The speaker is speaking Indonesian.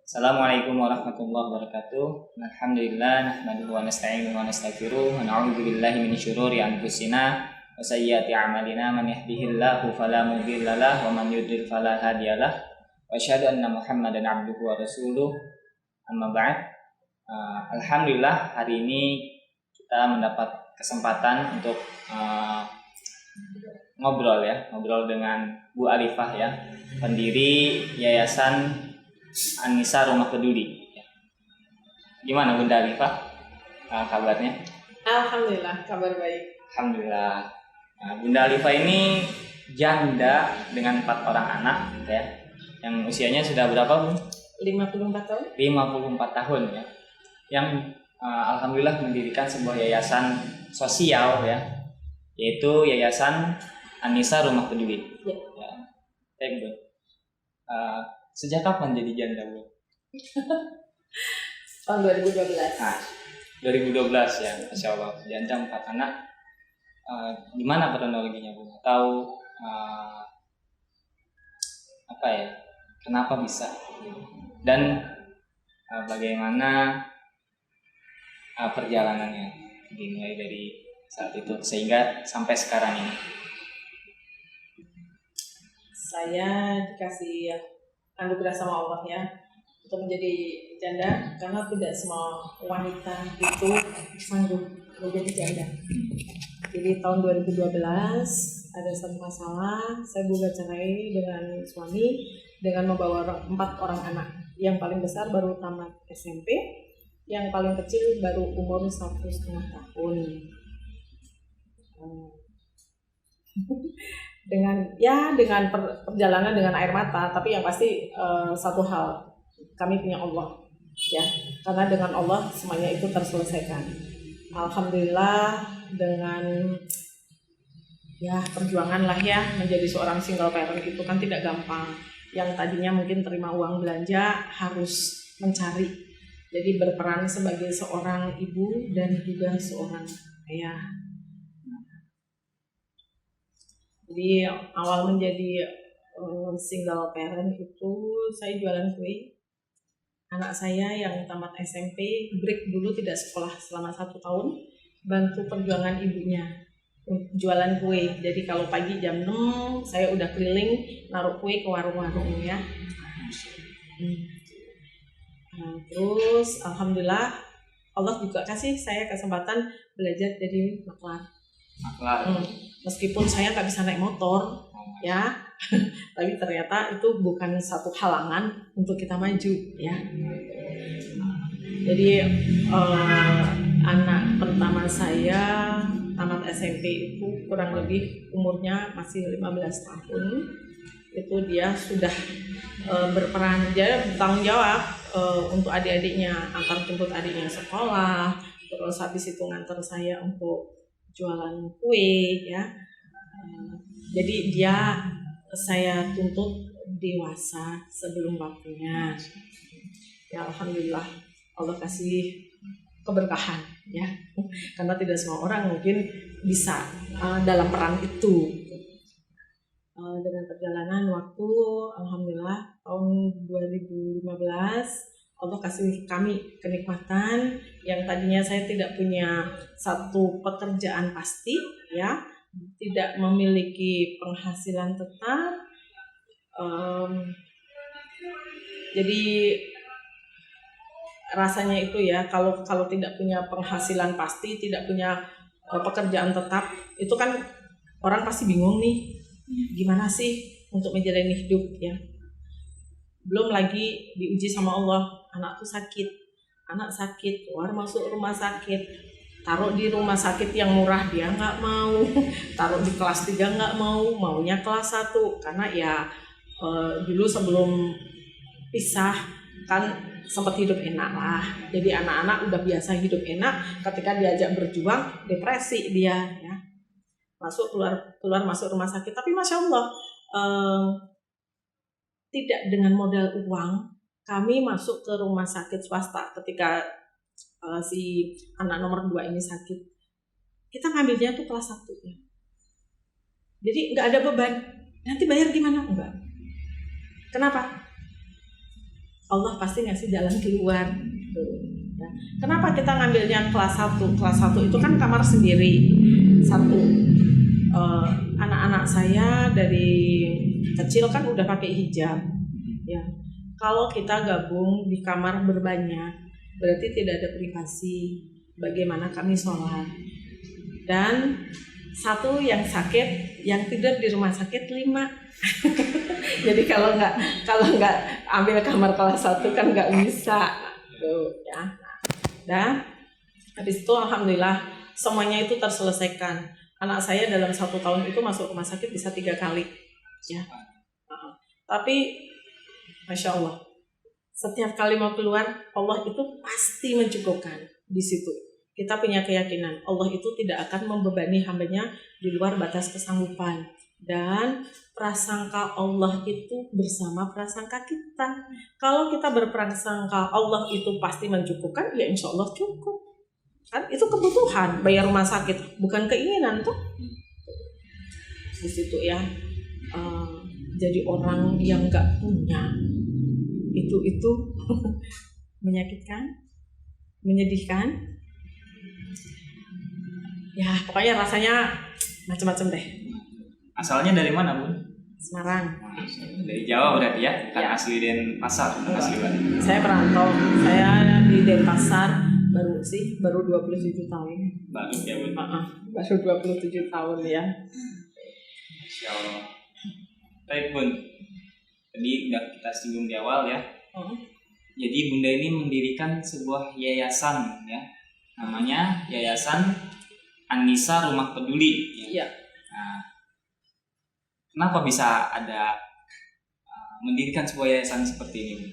Assalamualaikum warahmatullahi wabarakatuh. Alhamdulillah nahmaduhu wa nasta'inuhu wa nastaghfiruh wa na'udzu billahi min syururi anfusina wa sayyiati a'malina man yahdihillahu fala mudilla lahu wa man yudlil fala hadiyalah. Wa asyhadu anna Muhammadan 'abduhu wa rasuluh. Amma ba'd. Alhamdulillah hari ini kita mendapat kesempatan untuk ngobrol dengan Bu Alifah ya, pendiri Yayasan An-Nisa Rumah Peduli. Gimana Bunda Alifah kabarnya? Alhamdulillah, kabar baik. Alhamdulillah. Bunda Alifah ini janda dengan 4 orang anak ya. Yang usianya sudah berapa, Bu? 54 tahun. 54 tahun ya. Yang alhamdulillah mendirikan sebuah yayasan sosial ya, yaitu Yayasan An-Nisa Rumah Peduli. Ya. Baik, Bu. Sejak kapan jadi janda, Bu? Tahun 2012. 2012 ya, Masya Allah. Janda 4 anak. Gimana kronologinya, Bu? Atau kenapa bisa? Dan bagaimana perjalanannya dimulai dari saat itu sehingga sampai sekarang ini? Saya dikasih anugerah sama Allah ya untuk menjadi janda, karena tidak semua wanita itu sanggup menjadi janda. Jadi tahun 2012 ada satu masalah, saya gugat cerai dengan suami dengan membawa 4 orang anak. Yang paling besar baru tamat SMP, yang paling kecil baru umur 1,5 tahun. dengan perjalanan dengan air mata, tapi yang pasti satu hal, kami punya Allah ya, karena dengan Allah semuanya itu terselesaikan. Alhamdulillah, dengan ya perjuangan lah ya, menjadi seorang single parent itu kan tidak gampang. Yang tadinya mungkin terima uang belanja harus mencari, jadi berperan sebagai seorang ibu dan juga seorang ayah. Jadi awal menjadi single parent itu saya jualan kue. Anak saya yang tamat SMP break dulu, tidak sekolah selama 1 tahun, bantu perjuangan ibunya jualan kue. Jadi kalau pagi jam 6 saya udah keliling naruh kue ke warung-warung ya. Terus alhamdulillah Allah juga kasih saya kesempatan belajar jadi maklar. Meskipun saya nggak bisa naik motor ya, tapi ternyata itu bukan satu halangan untuk kita maju ya. Jadi anak pertama saya tamat SMP itu kurang lebih umurnya masih 15 tahun. Itu dia sudah berperan, dia bertanggung jawab untuk adik-adiknya, antar jemput adiknya sekolah, terus habis itu nganter saya untuk jualan kue ya. Jadi saya tuntut dewasa sebelum waktunya ya. Alhamdulillah Allah kasih keberkahan ya, karena tidak semua orang mungkin bisa dalam peran itu. Dengan perjalanan waktu, alhamdulillah tahun 2015 Allah kasih kami kenikmatan yang tadinya saya tidak punya satu pekerjaan pasti ya, tidak memiliki penghasilan tetap. Jadi rasanya itu ya, kalau tidak punya penghasilan pasti, tidak punya pekerjaan tetap, itu kan orang pasti bingung nih, gimana sih untuk menjalani hidup ya. Belum lagi diuji sama Allah, anak sakit, keluar masuk rumah sakit, taruh di rumah sakit yang murah dia nggak mau, taruh di kelas 3 nggak mau, maunya kelas 1, karena ya dulu sebelum pisah kan sempat hidup enak lah. Jadi anak-anak udah biasa hidup enak, ketika diajak berjuang depresi dia ya. Keluar masuk rumah sakit, tapi Masya Allah tidak dengan modal uang kami masuk ke rumah sakit swasta ketika si anak nomor 2 ini sakit. Kita ngambilnya tuh kelas 1 ya. Jadi nggak ada beban. Nanti bayar gimana? Enggak. Kenapa? Allah pasti ngasih jalan keluar. Gitu. Ya. Kenapa kita ngambilnya kelas 1? Kelas 1 itu kan kamar sendiri. Satu, anak-anak saya dari kecil kan udah pakai hijab. Ya. Kalau kita gabung di kamar berbanyak, berarti tidak ada privasi. Bagaimana kami sholat? Dan satu yang sakit, yang tidur di rumah sakit 5. Jadi kalau nggak ambil kamar kelas 1 kan nggak bisa, tuh ya. Dan habis itu alhamdulillah semuanya itu terselesaikan. Anak saya dalam 1 tahun itu masuk rumah sakit bisa 3 kali, ya. Tapi masya Allah, setiap kali mau keluar Allah itu pasti mencukupkan di situ. Kita punya keyakinan Allah itu tidak akan membebani hambanya di luar batas kesanggupan. Dan prasangka Allah itu bersama prasangka kita. Kalau kita berprasangka Allah itu pasti mencukupkan, ya insya Allah cukup. Kan itu kebutuhan, bayar rumah sakit, bukan keinginan tuh. Di situ ya, jadi orang yang nggak punya itu menyakitkan, menyedihkan. Ya pokoknya rasanya macam-macam deh. Asalnya dari mana, Bun? Semarang. Dari Jawa berarti ya? Bukan asli Denpasar, asli mana? Saya perantau. Saya di Denpasar baru 27 tahun. Baru ya, Bun? Baru 27 tahun ya. Masya Allah. Baik, Bun. Tadi udah kita singgung di awal ya. Jadi Bunda ini mendirikan sebuah yayasan ya. Namanya Yayasan An-Nisa Rumah Peduli. Iya. Nah, kenapa bisa ada mendirikan sebuah yayasan seperti ini?